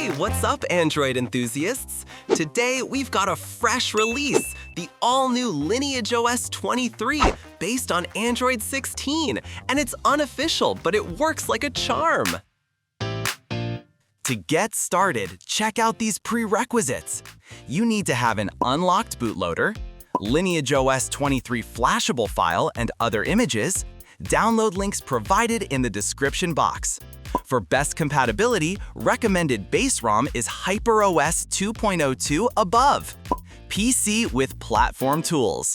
Hey, what's up, Android enthusiasts? Today, we've got a fresh release, the all-new LineageOS 23, based on Android 16, and it's unofficial, but it works like a charm. To get started, check out these prerequisites. You need to have an unlocked bootloader, LineageOS 23 flashable file and other images, download links provided in the description box. For best compatibility, recommended base ROM is HyperOS 2.02 above. PC with platform tools.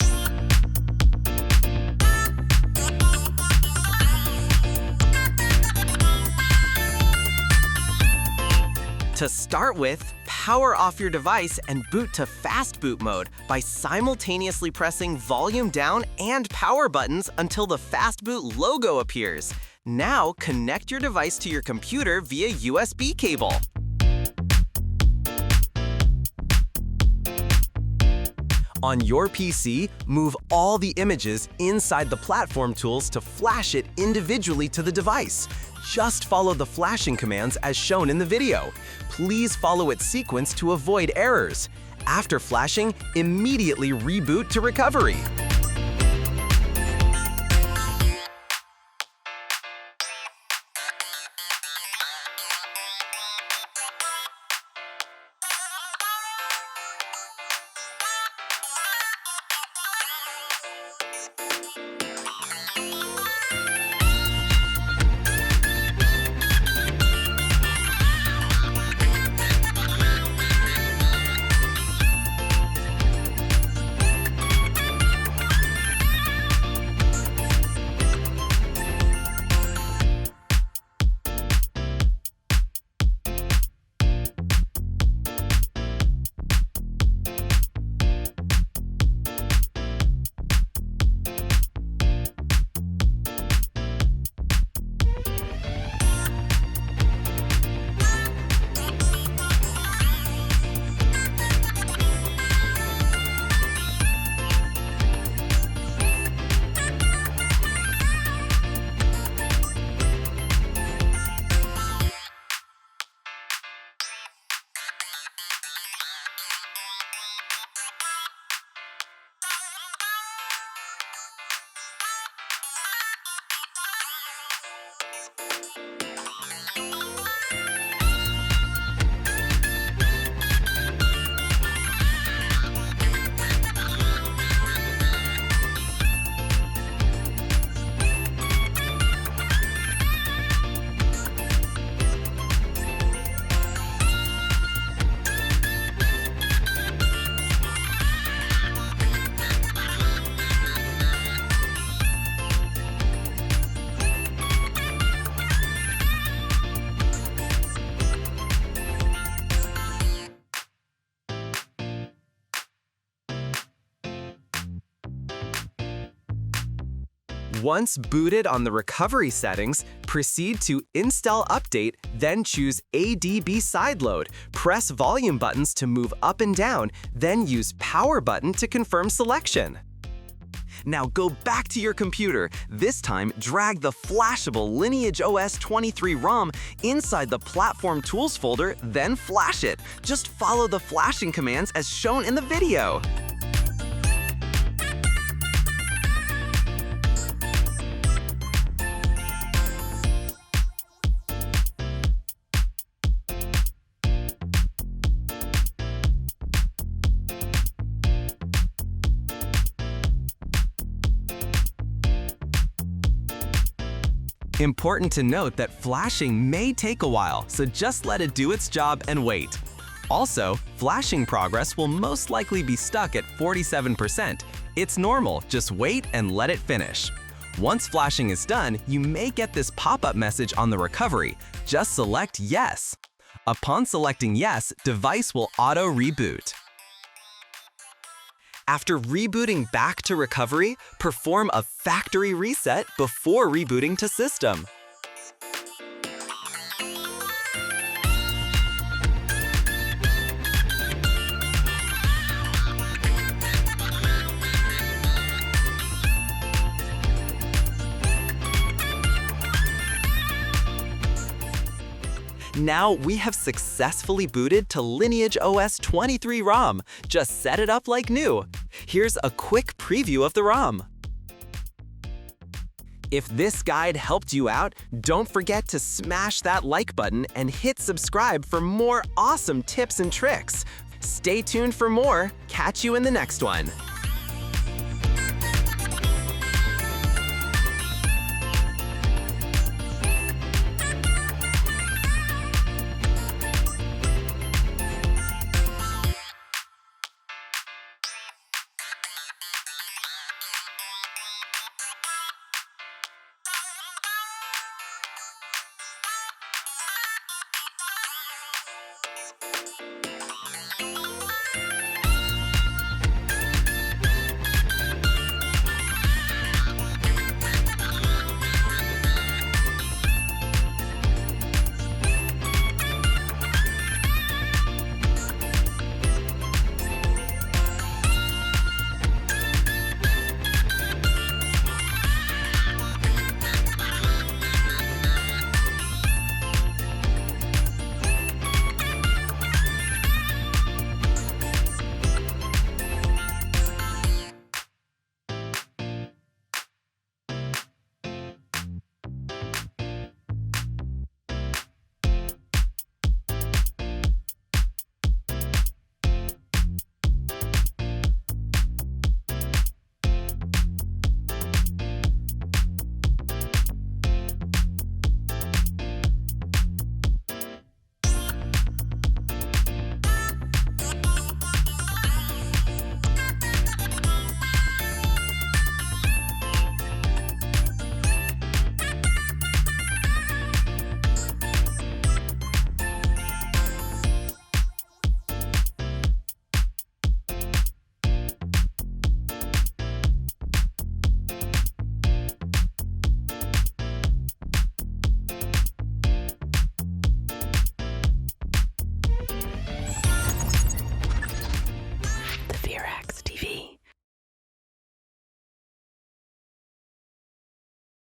To start with, power off your device and boot to Fastboot mode by simultaneously pressing volume down and power buttons until the Fastboot logo appears. Now, connect your device to your computer via USB cable. On your PC, move all the images inside the platform tools to flash it individually to the device. Just follow the flashing commands as shown in the video. Please follow its sequence to avoid errors. After flashing, immediately reboot to recovery. Once booted on the recovery settings, proceed to Install Update, then choose ADB Sideload. Press volume buttons to move up and down, then use Power button to confirm selection. Now go back to your computer. This time, drag the flashable LineageOS 23 ROM inside the Platform Tools folder, then flash it. Just follow the flashing commands as shown in the video. Important to note that flashing may take a while, so just let it do its job and wait. Also, flashing progress will most likely be stuck at 47%. It's normal, just wait and let it finish. Once flashing is done, you may get this pop-up message on the recovery. Just select Yes. Upon selecting Yes, device will auto-reboot. After rebooting back to recovery, perform a factory reset before rebooting to system. Now we have successfully booted to LineageOS 23 ROM. Just set it up like new. Here's a quick preview of the ROM. If this guide helped you out, don't forget to smash that like button and hit subscribe for more awesome tips and tricks. Stay tuned for more. Catch you in the next one.